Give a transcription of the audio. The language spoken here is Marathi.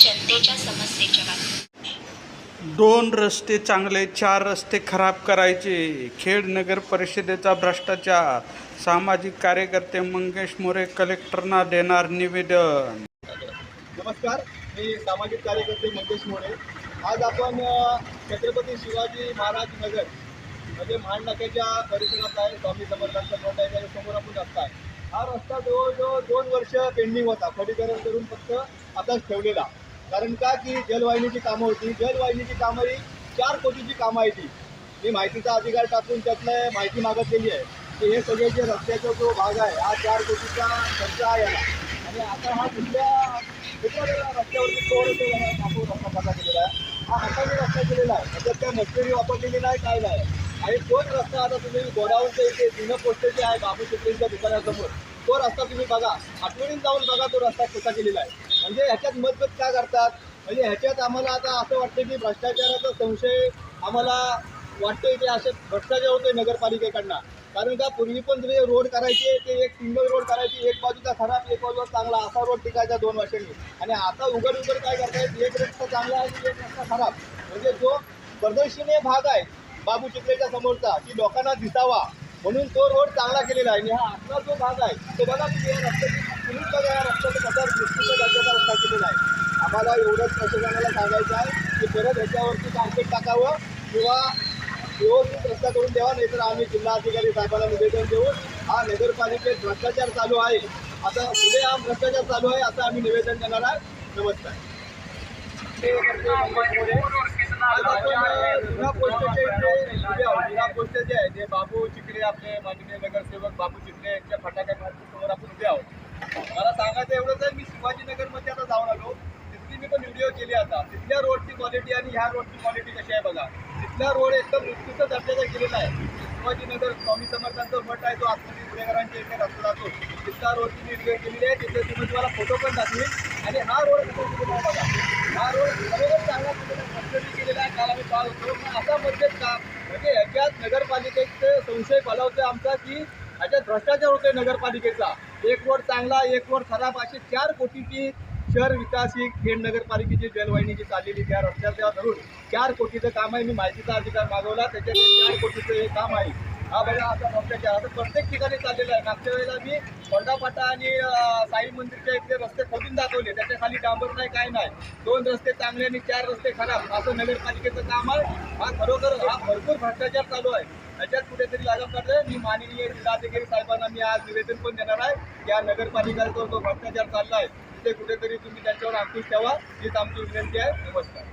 जनतेच्या समस्येच्या बातम्या। 2 रस्ते चांगले, 4 रस्ते खराब करायचे, खेड नगर परिषदेचा भ्रष्टाचार, सामाजिक कार्यकर्ते मंगेश मोरे कलेक्टरना देणार निवेदन। नमस्कार, मी सामाजिक कार्यकर्ते मंगेश मोरे। आज आपण छत्रपती शिवाजी महाराज नगर म्हणजे महानाक्याच्या परिसरात आहे। स्वामी समर्थांचा रोड आहे, त्याच्यासमोर आपण रस्ता आहे। हा रस्ता जवळजवळ 2 वर्ष पेंडिंग होता, खडीकरण करून फक्त आताच ठेवलेला। कारण का की जलवाहिनीची कामं होती, जलवाहिनीची कामं ही 4 कोटीची कामं आहे ती। मी माहितीचा अधिकार टाकून त्यातलं माहिती मागितलेली आहे की हे सगळे जे रस्त्याचा जो भाग आहे हा 4 कोटीचा खर्च आहे याला। आणि आता हा दुसऱ्या रस्त्यावरती थोडंसं रस्ता कसा केलेला आहे, हा हाताने रस्ता केलेला आहे, त्याच्यात काय मशिनरी वापरलेली नाही, काय नाही। आणि तोच रस्ता आता तुम्ही गोडाऊनच्या इथे जुनं पोस्ट जे आहे बाबू चिखलेंच्या दुकानासमोर, तो रस्ता तुम्ही बघा, आठवणीत जाऊन बघा तो रस्ता कसा केलेला आहे। म्हणजे ह्याच्यात मतभेद का करतात, म्हणजे ह्याच्यात आम्हाला आता असं वाटतं की भ्रष्टाचाराचा संशय आम्हाला वाटते की असे भ्रष्टाचार होते नगरपालिकेकडनं। कारण का पूर्वी पण तुम्ही रोड करायचे ते एक सिंगल रोड करायची, एक बाजूचा खराब एक बाजूचा चांगला असा रोड टिकायचा 2 वर्षांनी। आणि आता उघड काय करतायत, एक रस्ता चांगला आहे एक रस्ता खराब, म्हणजे जो प्रदर्शनीय भाग आहे बाबू चिखलेच्या समोरचा की लोकांना दिसावा म्हणून तो रोड चांगला केलेला आहे। आणि हा आतला जो भाग आहे तो बघा तुम्ही, या रस्त्याची तुम्ही बघा, या रस्त्याचा कसा दृष्टीचा दर्जाचा रस्ता केलेला आहे। आम्हाला एवढंच प्रशासनाला सांगायचं आहे की परत ह्याच्यावरती काँक्रीट टाकावं किंवा व्यवस्थित रस्ता करून द्यावा, नाहीतर आम्ही जिल्हाधिकारी साहेबांना निवेदन देऊन हा नगरपालिकेत भ्रष्टाचार चालू आहे, आता पुढे हा भ्रष्टाचार चालू आहे असं आम्ही निवेदन देणार आहे। नमस्कार। आज आपण जुना पोस्टच्या इथे जुना पोस्ट जे आहे ते बाबू चिखले, आपले माननीय नगरसेवक बाबू चिखले यांच्या फटाक्या समोर आपण उभे आहोत। मला सांगायचं एवढंच आहे, मी शिवाजीनगरमध्ये आता जाऊन आलो, तिथली मी पण व्हिडिओ केली। आता तिथल्या रोडची क्वालिटी आणि ह्या रोडची क्वालिटी कशी आहे बघा। तिथला रोड एकदम उत्कृष्ट दर्जाचा केलेला आहे। शिवाजीनगर स्वामी समर्थांचा मठ आहे, तो आतमध्ये गुन्हेगारांच्या इथे रस्ता जातो, तिथला रोडची मी व्हिडिओ केलेली आहे, तिथे तुम्ही तुम्हाला फोटो पण दाखवेल। आणि हा रोड कसा केलेला आहे बघा, हा रोड बरोबर चांगला केलेला आहे। काल आम्ही पाहत होतो, पण असा मध्येच का म्हणजे ह्याच्यात नगरपालिकेचे संशय फलावतोय आमचा की ह्याच्यात भ्रष्टाचार होतोय नगरपालिकेचा। एक रोड चांगला, एक रोड खराब, अशी 4 कोटीची शहर विकास ही खेड नगरपालिकेची जलवाहिनीची चाललेली त्या रस्त्याच्या धरून 4 कोटीचं काम आहे। मी माहितीचा अधिकार मागवला, त्याच्यात 4 कोटीचं हे काम आहे। हा बघा असा भ्रष्टाचार आता प्रत्येक ठिकाणी चाललेला आहे। मागच्या वेळेला मी कोंडापाटा आणि साई मंदिरच्या इथले रस्ते खोदून दाखवले, त्याच्या खाली डांबर नाही, काय नाही। 2 रस्ते चांगले आणि 4 रस्ते खराब, असं नगरपालिकेचं काम आहे। हा खरोखर हा भरपूर भ्रष्टाचार चालू आहे, त्याच्यात कुठेतरी लागम करतोय। मी माननीय जिल्हाधिकारी साहेबांना मी आज निवेदन पण देणार आहे। या नगरपालिकेचा जो भ्रष्टाचार चालला आहे तिथे कुठेतरी तुम्ही त्याच्यावर अंकुश ठेवा, हीच आमची विनंती आहे। नमस्कार।